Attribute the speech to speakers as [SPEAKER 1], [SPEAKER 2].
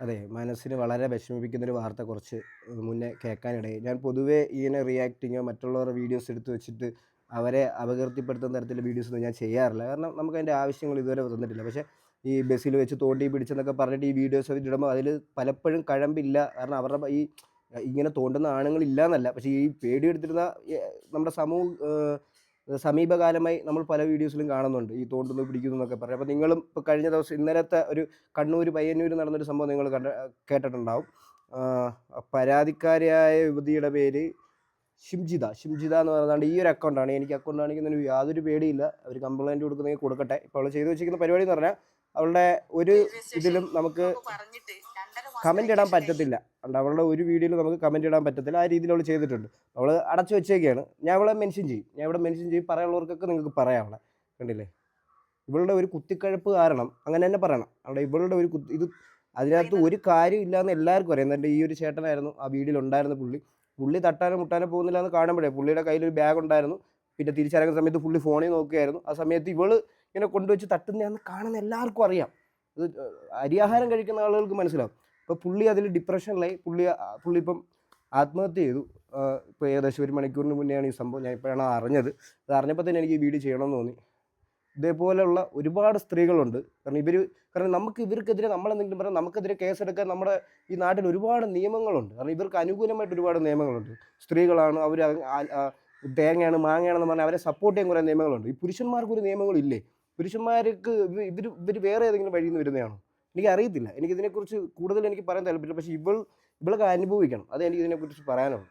[SPEAKER 1] അതെ, മനസ്സിന് വളരെ വിഷമിപ്പിക്കുന്നൊരു വാർത്ത കുറച്ച് മുന്നേ കേൾക്കാനിടയായി. ഞാൻ പൊതുവേ ഇങ്ങനെ റിയാക്ടിങ്ങോ മറ്റുള്ളവരുടെ വീഡിയോസ് എടുത്ത് വെച്ചിട്ട് അവരെ അപകീർത്തിപ്പെടുത്തുന്ന തരത്തിലുള്ള വീഡിയോസൊന്നും ഞാൻ ചെയ്യാറില്ല. കാരണം നമുക്കതിൻ്റെ ആവശ്യങ്ങൾ ഇതുവരെ വന്നിട്ടില്ല. പക്ഷേ ഈ ബസ്സിൽ വെച്ച് തോണ്ടി പിടിച്ചെന്നൊക്കെ പറഞ്ഞിട്ട് ഈ വീഡിയോസ് ഇടുമ്പോൾ അതിൽ പലപ്പോഴും കഴമ്പില്ല. കാരണം അവരുടെ ഇങ്ങനെ തോണ്ടുന്ന ആണുങ്ങളില്ലാന്നല്ല. പക്ഷേ ഈ പേടിയെടുത്തിരുന്ന നമ്മുടെ സമീപകാലമായി നമ്മൾ പല വീഡിയോസിലും കാണുന്നുണ്ട്. ഈ തോണ്ടുന്നു, പിടിക്കുന്നു എന്നൊക്കെ പറഞ്ഞ്. അപ്പോൾ നിങ്ങളും ഇപ്പോൾ കഴിഞ്ഞ ദിവസം ഇന്നലത്തെ ഒരു കണ്ണൂർ പയ്യന്നൂർ നടന്നൊരു സംഭവം നിങ്ങൾ കേട്ടിട്ടുണ്ടാവും. പരാതിക്കാരിയായ യുവതിയുടെ പേര് ഷിംജിത എന്ന് പറയുന്നതാണ്. ഈ ഒരു അക്കൗണ്ടാണ്. എനിക്ക് അക്കൗണ്ട് കാണിക്കുന്നതിന് യാതൊരു പേടിയില്ല. അവർ കംപ്ലയിൻറ്റ് കൊടുക്കുന്നെങ്കിൽ കൊടുക്കട്ടെ. ഇപ്പോൾ അവൾ ചെയ്തു വെച്ചിരിക്കുന്ന പരിപാടി എന്ന് പറഞ്ഞാൽ അവളുടെ ഒരു ഇതിലും നമുക്ക് കമൻ്റ് ഇടാൻ പറ്റത്തില്ല. അതുകൊണ്ട് അവളുടെ ഒരു വീഡിയോയിലും നമുക്ക് കമൻ്റ് ഇടാൻ പറ്റത്തില്ല. ആ രീതിയിൽ അവൾ ചെയ്തിട്ടുണ്ട്. അവൾ അടച്ചു വെച്ചേക്കുകയാണ്. ഞാൻ അവളെ മെൻഷൻ ചെയ്യും. പറയാനുള്ളവർക്കൊക്കെ നിങ്ങൾക്ക് പറയാം അവളെ. കണ്ടില്ലേ? ഇവളുടെ ഒരു കുത്തിക്കഴപ്പ് കാരണം അങ്ങനെ തന്നെ പറയണം. അവിടെ ഇവളുടെ ഒരു ഇത് അതിനകത്ത് ഒരു കാര്യം ഇല്ലാന്ന് എല്ലാവർക്കും അറിയാം. എന്നിട്ട് ഈ ഒരു ചേട്ടനായിരുന്നു ആ വീഡിയോയിൽ ഉണ്ടായിരുന്ന പുള്ളി. പുള്ളി തട്ടാനോ മുട്ടാനോ പോകുന്നില്ല എന്ന് കാണുമ്പോഴേ പുള്ളിയുടെ കയ്യിൽ ഒരു ബാഗ് ഉണ്ടായിരുന്നു. പിന്നെ തിരിച്ചിറങ്ങുന്ന സമയത്ത് പുള്ളി ഫോണിൽ നോക്കുകയായിരുന്നു. ആ സമയത്ത് ഇവള് ഇങ്ങനെ കൊണ്ടുവച്ച് തട്ടുന്നതാണെന്ന് കാണുന്ന എല്ലാവർക്കും അറിയാം. ഇത് അരിയാഹാരം കഴിക്കുന്ന ആളുകൾക്ക് മനസ്സിലാവും. ഇപ്പോൾ പുള്ളി അതിൽ ഡിപ്രഷനിലായി. പുള്ളി ഇപ്പം ആത്മഹത്യ ചെയ്തു. ഇപ്പോൾ ഏകദേശം 1 മണിക്കൂറിന് മുന്നെയാണ് ഈ സംഭവം. ഞാൻ ഇപ്പോഴാണ് അറിഞ്ഞത്. അത് അറിഞ്ഞപ്പോൾ തന്നെ എനിക്ക് ഈ വീഡിയോ ചെയ്യണമെന്ന് തോന്നി. ഇതേപോലെയുള്ള ഒരുപാട് സ്ത്രീകളുണ്ട്. കാരണം നമുക്ക് ഇവർക്കെതിരെ നമ്മളെന്തെങ്കിലും പറഞ്ഞാൽ നമുക്കെതിരെ കേസെടുക്കാൻ നമ്മുടെ ഈ നാട്ടിൽ ഒരുപാട് നിയമങ്ങളുണ്ട്. കാരണം ഇവർക്ക് അനുകൂലമായിട്ട് ഒരുപാട് നിയമങ്ങളുണ്ട്. സ്ത്രീകളാണ്, അവർ തേങ്ങയാണ് മാങ്ങയാണെന്ന് പറഞ്ഞാൽ അവരെ സപ്പോർട്ട് ചെയ്യാൻ കുറേ നിയമങ്ങളുണ്ട്. ഈ പുരുഷന്മാർക്കൊരു നിയമങ്ങളില്ലേ? പുരുഷന്മാർക്ക് ഇവർ വേറെ ഏതെങ്കിലും വഴിയിൽ നിന്ന് വരുന്നതാണോ? എനിക്കറിയത്തില്ല. എനിക്കിതിനെക്കുറിച്ച് കൂടുതൽ എനിക്ക് പറയാൻ താല്പര്യമില്ല. പക്ഷേ ഇവൾക്ക് അനുഭവിക്കണം. അതേ എനിക്ക് ഇതിനെക്കുറിച്ച് പറയാനുള്ളൂ.